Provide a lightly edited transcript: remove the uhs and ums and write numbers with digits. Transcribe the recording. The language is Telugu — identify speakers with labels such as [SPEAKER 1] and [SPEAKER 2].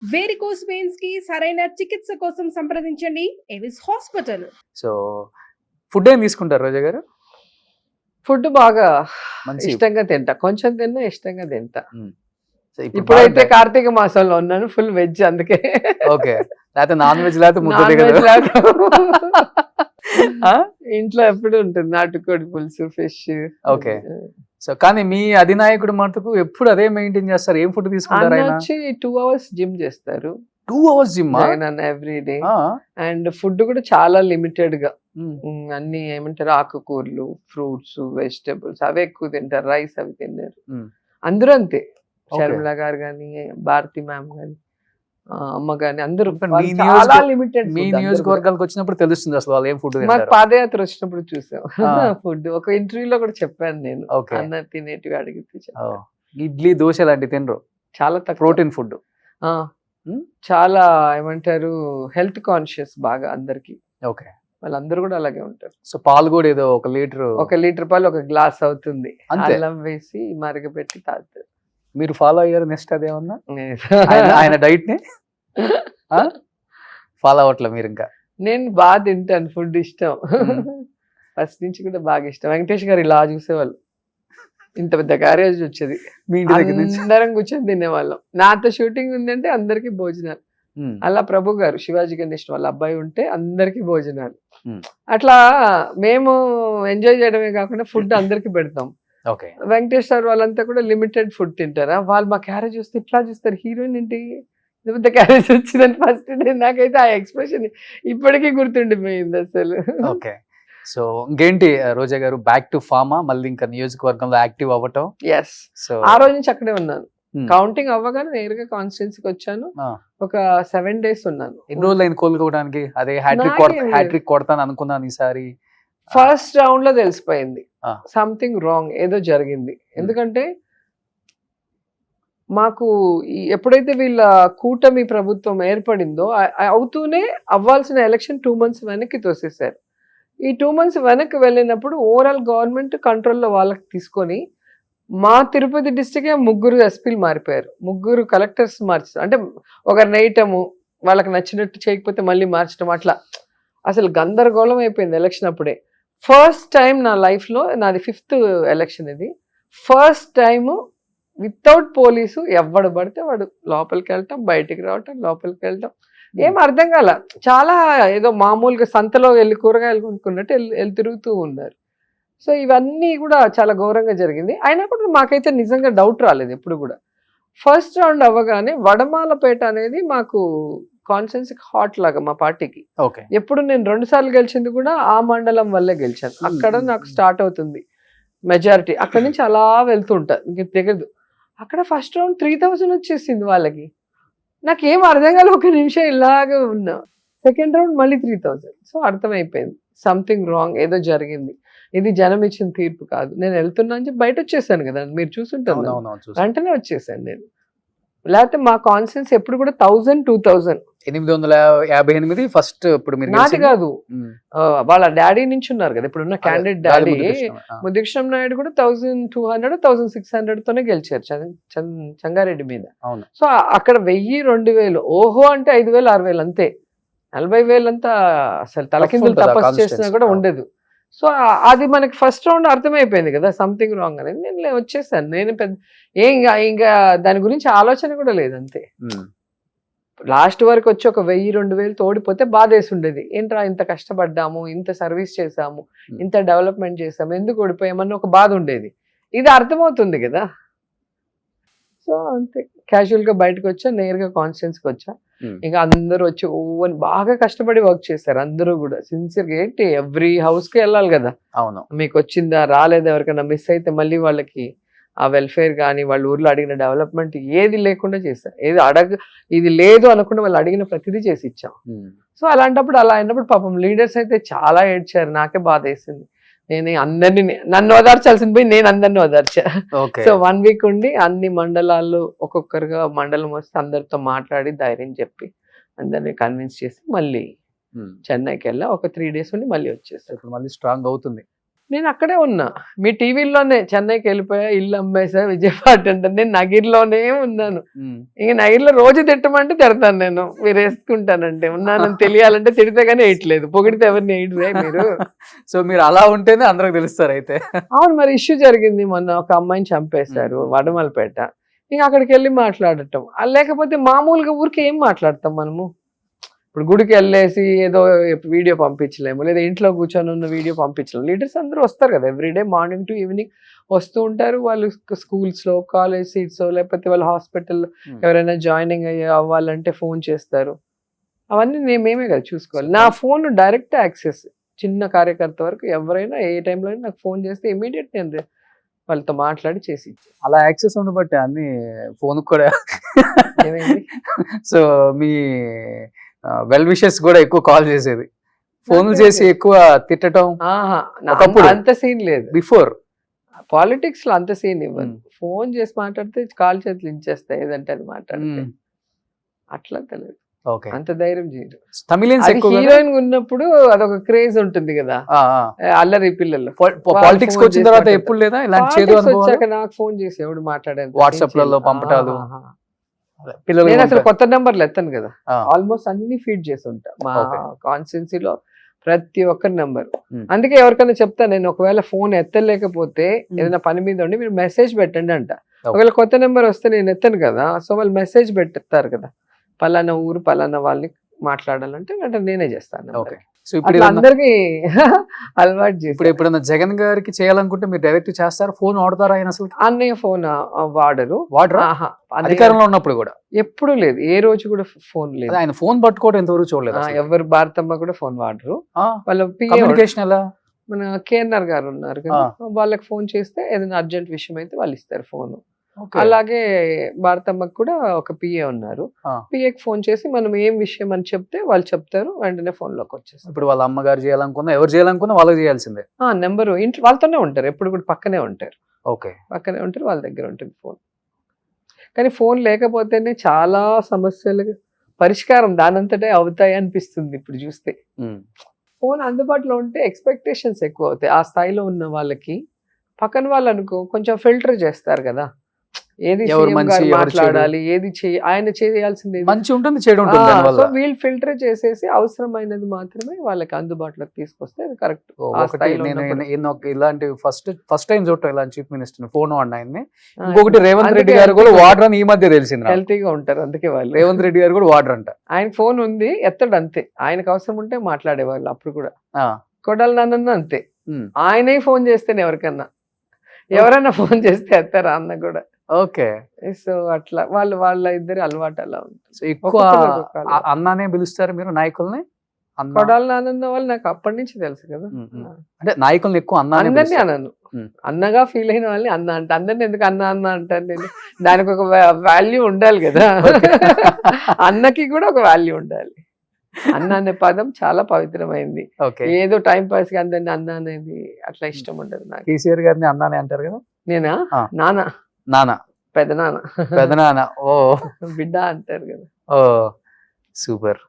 [SPEAKER 1] వేరికోస్ వెయిన్స్ కి సరైన చికిత్స కోసం సంప్రదించండి ఎవిస్ హాస్పిటల్.
[SPEAKER 2] సో ఫుడ్ ఏం తీసుకుంటారు రోజా గారు?
[SPEAKER 3] ఫుడ్ బాగా
[SPEAKER 2] మంచి
[SPEAKER 3] ఇష్టంగా తింటా, కొంచెం తిన్నా ఇష్టంగా తింటా.
[SPEAKER 2] సో
[SPEAKER 3] ఇప్పుడైతే కార్తీక మాసంలో ఉన్నాను, ఫుల్ వెజ్, అందుకే.
[SPEAKER 2] ఓకే, లేకపోతే నాన్ వెజ్ లేకపోతే ముద్ద
[SPEAKER 3] నాన్
[SPEAKER 2] దిగదు.
[SPEAKER 3] వెజ్ లేక ఇంట్లో ఎప్పుడు ఉంటుంది నాటుకోడి పులుసు, ఫిష్.
[SPEAKER 2] ఓకే. సో కానీ మీ అధినాయకుడు మటుకు ఎప్పుడు అదే మెయింటైన్ చేస్తారు. ఏం ఫుడ్ తీసుకుంటారు ఆయన?
[SPEAKER 3] వచ్చి 2 hours జిమ్ చేస్తారు
[SPEAKER 2] 2 hours gym
[SPEAKER 3] every day. And food కూడా చాలా లిమిటెడ్ గా, అన్ని ఏమంటారు ఆకుకూరలు, ఫ్రూట్స్, వెజిటబుల్స్ అవే ఎక్కువ తింటారు, రైస్ అవి తిన్నారు. అందరూ అంతే, శర్మిల గారు కానీ, భారతి మ్యామ్ కానీ, అమ్మ గాని, అందరూ చాలా లిమిటెడ్.
[SPEAKER 2] మీ నియోజకవర్గాలకు వచ్చినప్పుడు తెలుస్తుంది అసలు వాళ్ళు ఏం ఫుడ్
[SPEAKER 3] మాకు
[SPEAKER 2] తింటారు.
[SPEAKER 3] పాదయాత్ర వచ్చినప్పుడు చూసాం ఫుడ్. ఒక ఇంటర్వ్యూలో కూడా చెప్పాను నేను,
[SPEAKER 2] ఓకే.
[SPEAKER 3] అన్న తినేటివి అడిగితే చెప్పాను.
[SPEAKER 2] ఇడ్లీ దోశ లాంటివి తినరు,
[SPEAKER 3] చాలా తక్కువ.
[SPEAKER 2] Protein food.
[SPEAKER 3] చాలా ఏమంటారు హెల్త్ కాన్షియస్ బాగా అందరికి.
[SPEAKER 2] ఓకే,
[SPEAKER 3] వాళ్ళందరూ కూడా అలాగే ఉంటారు.
[SPEAKER 2] సో పాలు కూడా ఏదో 1 లీటర్
[SPEAKER 3] పాలు 1 గ్లాస్ అవుతుంది,
[SPEAKER 2] అంతే.
[SPEAKER 3] అల్లం వేసి మరగపెట్టి తాగుతారు.
[SPEAKER 2] మీరు ఫాలో అయ్యారు నెక్స్ట్ అదేమన్నా ఆయన డైట్ ని ఫాలో అవట్లే మీరు ఇంకా?
[SPEAKER 3] నేను బాగా తింటాను, ఫుడ్ ఇష్టం. ఫస్ట్ నుంచి కూడా బాగా ఇష్టం. వెంకటేష్ గారు ఇలా చూసేవాళ్ళు, ఇంత పెద్ద క్యారేజ్ వచ్చేది,
[SPEAKER 2] మీ ఇంటి దగ్గర నుంచి?
[SPEAKER 3] అందరం కూర్చొని తినేవాళ్ళం. నాతో షూటింగ్ ఉందంటే అందరికి భోజనాలు. అలా ప్రభు గారు, శివాజీ గణేష్ వాళ్ళ అబ్బాయి ఉంటే అందరికి భోజనాలు. అట్లా మేము ఎంజాయ్ చేయడమే కాకుండా ఫుడ్ అందరికి పెడతాం.
[SPEAKER 2] ఓకే.
[SPEAKER 3] వెంకటేష్ సార్ వాళ్ళంతా కూడా లిమిటెడ్ ఫుడ్ తింటారా, వాళ్ళు మా క్యారేజ్ వస్తే ఇట్లా చూస్తారు, హీరోయిన్ ఏంటి ఇంత పెద్ద క్యారేజ్ వచ్చిందని. ఫస్ట్ డే నాకైతే ఆ ఎక్స్ప్రెషన్ ఇప్పటికీ గుర్తుండిపోయింది అసలు.
[SPEAKER 2] ఓకే. సో ఇంకేంటి రోజా గారు, బ్యాక్ టు ఫార్మా, మళ్ళీ ఇంకా నియోజకవర్గంలో యాక్టివ్ అవ్వటం?
[SPEAKER 3] ఎస్.
[SPEAKER 2] సో
[SPEAKER 3] ఆ రోజు నుంచి అక్కడే ఉన్నాను. కౌంటింగ్ అవ్వగానే నేరుగా కాన్స్టిట్యున్సీకి వచ్చాను. ఒక 7 days ఉన్నాను.
[SPEAKER 2] ఎన్ని రోజులు అయింది కోలుకోవడానికి? అదే హ్యాట్రిక్ కొడతాను అనుకున్నాను ఈసారి.
[SPEAKER 3] ఫస్ట్ రౌండ్ లో తెలిసిపోయింది సంథింగ్ రాంగ్, ఏదో జరిగింది. ఎందుకంటే మాకు ఎప్పుడైతే వీళ్ళ కూటమి ప్రభుత్వం ఏర్పడిందో అవుతూనే అవ్వాల్సిన ఎలక్షన్ 2 months వెనక్కి తోసేశారు. ఈ 2 months వెనక్కి వెళ్ళినప్పుడు ఓవరాల్ గవర్నమెంట్ కంట్రోల్లో వాళ్ళకి తీసుకొని మా తిరుపతి డిస్ట్రిక్టే 3 ఎస్పీలు మారిపోయారు, 3 కలెక్టర్స్ మార్చారు. అంటే ఒకరిని వేయటము, వాళ్ళకి నచ్చినట్టు చేయకపోతే మళ్ళీ మార్చడం, అట్లా అసలు గందరగోళం అయిపోయింది ఎలక్షన్ అప్పుడే. ఫస్ట్ టైం నా లైఫ్లో, నాది 5th ఎలక్షన్ ఇది, ఫస్ట్ టైము వితౌట్ పోలీసు ఎవడు పడితే వాడు లోపలికి వెళ్ళటం, బయటికి రావటం, లోపలికి వెళ్ళటం, ఏం అర్థం కాల. చాలా ఏదో మామూలుగా సంతలో వెళ్ళి కూరగాయలు కొనుక్కున్నట్టు వెళ్ళి తిరుగుతూ ఉన్నారు. సో ఇవన్నీ కూడా చాలా ఘోరంగా జరిగింది. అయినా కూడా మాకైతే నిజంగా డౌట్ రాలేదు ఎప్పుడు కూడా. ఫస్ట్ రౌండ్ అవ్వగానే వడమాలపేట అనేది మాకు కాన్స్టిట్యున్సీకి హాట్ లాగా మా పార్టీకి. ఎప్పుడు నేను 2 సార్లు గెలిచింది కూడా ఆ మండలం వల్లే గెలిచాను. అక్కడ నాకు స్టార్ట్ అవుతుంది మెజారిటీ, అక్కడ నుంచి అలా వెళ్తూ ఉంటారు, ఇంక తెగదు. అక్కడ ఫస్ట్ రౌండ్ 3000 వచ్చేసింది వాళ్ళకి. నాకేం అర్థం కాదు, 1 నిమిషం ఇలాగే ఉన్నా. సెకండ్ రౌండ్ మళ్ళీ 3000. సో అర్థమైపోయింది సంథింగ్ రాంగ్, ఏదో జరిగింది, ఇది జనం ఇచ్చిన తీర్పు కాదు. నేను వెళ్తున్నా అని చెప్పి బయట వచ్చేసాను కదా, మీరు చూసుంటాను, వెంటనే వచ్చేసాను నేను. లేకపోతే మా కాన్స్టిట్యున్సీ ఎప్పుడు కూడా 1000, 2000.
[SPEAKER 2] 858 ఫస్ట్. ఇప్పుడు
[SPEAKER 3] నాటి కాదు, వాళ్ళ డాడీ నుంచి ఉన్నారు కదా ఇప్పుడున్న క్యాండిడేట్ డాడీ ముద్దుకృష్ణ నాయుడు కూడా 1200, 1600 తోనే గెలిచారు చంగారెడ్డి మీద. సో అక్కడ 1000, 2000, ఓహో అంటే 5000, 6000 అంతే. 40,000 అంతా అసలు తలకిందులు తపస్సు చేసినా కూడా ఉండదు. సో అది మనకి ఫస్ట్ రౌండ్ అర్థమైపోయింది కదా సంథింగ్ రాంగ్ అనేది. నేను వచ్చేసాను, నేను పెద్ద ఇంకా దాని గురించి ఆలోచన కూడా లేదు, అంతే. లాస్ట్ వరకు వచ్చి ఒక 1000, 2000 తోడిపోతే బాధేసి ఉండేది. ఏంట్రా ఇంత కష్టపడ్డాము, ఇంత సర్వీస్ చేసాము, ఇంత డెవలప్మెంట్ చేసాము, ఎందుకు ఓడిపోయామని ఒక బాధ ఉండేది. ఇది అర్థమవుతుంది కదా. సో అంతే, క్యాజువల్ గా బయటకు వచ్చా, నేరుగా కాన్స్టిట్యున్సీకి వచ్చా. ఇంకా అందరూ వచ్చి ఓవన్ బాగా కష్టపడి వర్క్ చేశారు అందరూ కూడా సిన్సియర్గా. ఏంటి ఎవ్రీ హౌస్ కి వెళ్ళాలి కదా,
[SPEAKER 2] అవును,
[SPEAKER 3] మీకు వచ్చిందా రాలేదా, ఎవరికైనా మిస్ అయితే మళ్ళీ వాళ్ళకి ఆ వెల్ఫేర్ కానీ వాళ్ళ ఊర్లో అడిగిన డెవలప్మెంట్ ఏది లేకుండా చేశారు. ఇది లేదు అనుకుంటే వాళ్ళు అడిగిన ప్రతిదీ చేసి ఇచ్చాం. సో అలాంటప్పుడు అలా అయినప్పుడు పాపం లీడర్స్ అయితే చాలా ఏడ్చారు, నాకే బాధ వేసింది. నేను అందరినీ, నన్ను ఓదార్చాల్సింది పోయి నేను అందరినీ ఓదార్చా. సో 1 week ఉండి అన్ని మండలాల్లో ఒక్కొక్కరుగా మండలం వస్తే అందరితో మాట్లాడి ధైర్యం చెప్పి అందరినీ కన్విన్స్ చేసి మళ్ళీ చెన్నైకి వెళ్ళా. ఒక 3 days ఉండి మళ్ళీ వచ్చేసారు.
[SPEAKER 2] మళ్ళీ స్ట్రాంగ్ అవుతుంది.
[SPEAKER 3] నేను అక్కడే ఉన్నా, మీ టీవీలోనే చెన్నైకి వెళ్ళిపోయా, ఇల్లు అమ్మేసా, విజయవాడ అంటే నేను నగిరిలోనే ఉన్నాను. ఇంక నగిరిలో రోజు తిట్టమంటే తిడతాను నేను, మీరు వేసుకుంటానంటే ఉన్నానని తెలియాలంటే తిడితే కానీ వేయట్లేదు, పొగిడితే ఎవరిని వేయడురే మీరు.
[SPEAKER 2] సో మీరు అలా ఉంటేనే అందరికి తెలుస్తారు అయితే.
[SPEAKER 3] అవును, మరి ఇష్యూ జరిగింది మొన్న, ఒక అమ్మాయిని చంపేశారు వడమలపేట, ఇంక అక్కడికి వెళ్ళి మాట్లాడటం. లేకపోతే మామూలుగా ఊరికి ఏం మాట్లాడతాం మనము? ఇప్పుడు గుడికి వెళ్ళేసి ఏదో వీడియో పంపించలేము, లేదా ఇంట్లో కూర్చొని ఉన్న వీడియో పంపించలేము. లీడర్స్ అందరూ వస్తారు కదా, ఎవ్రీడే మార్నింగ్ టు ఈవినింగ్ వస్తూ ఉంటారు. వాళ్ళు స్కూల్స్లో, కాలేజ్ సీట్స్, లేకపోతే వాళ్ళు హాస్పిటల్లో ఎవరైనా జాయినింగ్ అవ్వాలంటే ఫోన్ చేస్తారు. అవన్నీ మేమే కదా చూసుకోవాలి. నా ఫోన్ డైరెక్ట్ యాక్సెస్, చిన్న కార్యకర్త వరకు ఎవరైనా ఏ టైంలో నాకు ఫోన్ చేస్తే ఇమీడియట్ నేను వాళ్ళతో మాట్లాడి చేసి.
[SPEAKER 2] అలా యాక్సెస్ ఉండబట్టి అన్ని ఫోన్ కూడా.
[SPEAKER 3] ఏమైంది?
[SPEAKER 2] సో మీ వెల్ విషెస్ కూడా ఎక్కువ కాల్ చేసేది, ఫోన్లు చేసి ఎక్కువ తిట్టడం. ఒకప్పుడు
[SPEAKER 3] అంత సీన్ లేదు,
[SPEAKER 2] బిఫోర్
[SPEAKER 3] పాలిటిక్స్ లో అంత సీన్ ఇవ్వదు. ఫోన్ చేసి మాట్లాడితే కాల్ చేతులు ఇచ్చేస్తాయి, ఏదంటే అది మాట్లాడితే. అట్లా తెలియదు, అంత ధైర్యం చేయరు.
[SPEAKER 2] తమిళన్స్
[SPEAKER 3] హీరోయిన్ ఉన్నప్పుడు అదొక క్రేజ్ ఉంటుంది కదా, అల్లరి పిల్లలు.
[SPEAKER 2] పాలిటిక్స్ వచ్చిన తర్వాత ఎప్పుడు లేదా ఇలాంటి
[SPEAKER 3] వచ్చాక నాకు ఫోన్ చేసి ఎవడు మాట్లాడాను,
[SPEAKER 2] వాట్సాప్ లలో పంపటాలు.
[SPEAKER 3] నేను అసలు కొత్త నెంబర్లు ఎత్తాను కదా, ఆల్మోస్ట్ అన్ని ఫీడ్ చేసి ఉంటా మా కాన్స్టిట్యున్సీలో ప్రతి ఒక్కరి నెంబర్. అందుకే ఎవరికైనా చెప్తా నేను, ఒకవేళ ఫోన్ ఎత్తలేకపోతే ఏదైనా పని మీద ఉండి మీరు మెసేజ్ పెట్టండి అంట. ఒకవేళ కొత్త నెంబర్ వస్తే నేను ఎత్తాను కదా, సో వాళ్ళు మెసేజ్ పెడతారు కదా, పలానా ఊరు పలానా వాళ్ళని మాట్లాడాలంటే వెంటనే నేనే చేస్తాను.
[SPEAKER 2] సో ఇప్పుడు
[SPEAKER 3] అందరికి అలవాటు చేసి.
[SPEAKER 2] ఇప్పుడు ఎప్పుడైనా జగన్ గారికి చేయాలనుకుంటే మీరు డైరెక్ట్ చేస్తారా, ఫోన్ వాడతారా? ఆయన అసలు
[SPEAKER 3] అన్నయ్య ఫోన్ వాడరు.
[SPEAKER 2] అధికారంలో ఉన్నప్పుడు కూడా
[SPEAKER 3] ఎప్పుడు లేదు, ఏ రోజు కూడా ఫోన్ లేదు.
[SPEAKER 2] ఆయన ఫోన్ పట్టుకోవడం ఎంతవరకు చూడలేదు.
[SPEAKER 3] ఎవరు భారతమ్మ కూడా ఫోన్ వాడరు. వాళ్ళ
[SPEAKER 2] కమ్యూనికేషన్ ఎలా,
[SPEAKER 3] మన కేఎన్ఆర్ గారు ఉన్నారు కదా, వాళ్ళకి ఫోన్ చేస్తే ఏదైనా అర్జెంట్ విషయం అయితే వాళ్ళు ఇస్తారు ఫోన్. అలాగే భారతమ్మకు కూడా ఒక పిఏ ఉన్నారు, పిఏకి ఫోన్ చేసి మనం ఏం విషయం అని చెప్తే వాళ్ళు చెప్తారు, వెంటనే ఫోన్ లోకి వచ్చేస్తారు.
[SPEAKER 2] ఇప్పుడు వాళ్ళ అమ్మగారు చేయాలనుకున్నా, ఎవరు చేయాలనుకున్నా వాళ్ళకి చేయాల్సిందే.
[SPEAKER 3] నెంబరు ఇంట్లో వాళ్ళతోనే ఉంటారు, ఎప్పుడు కూడా పక్కనే ఉంటారు. పక్కనే ఉంటారు, వాళ్ళ దగ్గర ఉంటుంది ఫోన్. కానీ ఫోన్ లేకపోతేనే చాలా సమస్యలు పరిష్కారం దానంతటే అవుతాయి అనిపిస్తుంది ఇప్పుడు చూస్తే. ఫోన్ అందుబాటులో ఉంటే ఎక్స్పెక్టేషన్స్ ఎక్కువ అవుతాయి ఆ స్థాయిలో ఉన్న వాళ్ళకి. పక్కన వాళ్ళు అనుకో కొంచెం ఫిల్టర్ చేస్తారు కదా, ఏది మాట్లాడాలి, ఏది ఆయన చేయాల్సింది
[SPEAKER 2] మంచి ఉంటుంది, చెడు ఉంటుంది.
[SPEAKER 3] సో వీళ్ళు ఫిల్టర్ చేసేసి అవసరమైనది మాత్రమే వాళ్ళకి అందుబాటులోకి తీసుకొస్తే అది కరెక్ట్.
[SPEAKER 2] ఇలాంటి ఫస్ట్ టైం చూడటం ఇలాంటి చీఫ్ మినిస్టర్ ఫోన్ వాడినాయన్ని. ఇంకొకటి రేవంత్ రెడ్డి గారు కూడా వాడర్ అని ఈ మధ్య తెలిసింది.
[SPEAKER 3] హెల్తీగా ఉంటారు అందుకే వాళ్ళు.
[SPEAKER 2] రేవంత్ రెడ్డి గారు కూడా వాడర్ అంట.
[SPEAKER 3] ఆయన ఫోన్ ఉంది ఎత్తడు అంతే, ఆయనకు అవసరం ఉంటే మాట్లాడేవాళ్ళు. అప్పుడు కూడా కొడాలి నాన్న అంతే, ఆయనే ఫోన్ చేస్తేనే ఎవరన్నా ఫోన్ చేస్తే ఎత్తారా అన్న కూడా.
[SPEAKER 2] ఓకే,
[SPEAKER 3] సో అట్లా వాళ్ళ ఇద్దరి అలవాటు అలా ఉంటుంది.
[SPEAKER 2] ఎక్కువ అన్నానే పిలుస్తారు మీరు నాయకుల్ని?
[SPEAKER 3] కొడాలి నాన్న వాళ్ళు నాకు అప్పటి నుంచి తెలుసు కదా,
[SPEAKER 2] అంటే నాయకుల్ని ఎక్కువ
[SPEAKER 3] అందరినీ అనను, అన్నగా ఫీల్ అయిన వాళ్ళని అన్న అంటే. అందరిని ఎందుకు అన్న అంటాను నేను, దానికి ఒక వాల్యూ ఉండాలి కదా, అన్నకి కూడా ఒక వాల్యూ ఉండాలి. అన్న అనే పదం చాలా పవిత్రమైంది, ఏదో టైం పాస్ కి అందరినీ అన్న అనేది అట్లా ఇష్టం ఉండదు నాకు.
[SPEAKER 2] కేసీఆర్ గారిని అన్నానే అంటారు కదా.
[SPEAKER 3] నేనా? నాన్న పెదనాన్న.
[SPEAKER 2] ఓ
[SPEAKER 3] బిడ్డ అంటారు కదా.
[SPEAKER 2] ఓ సూపర్.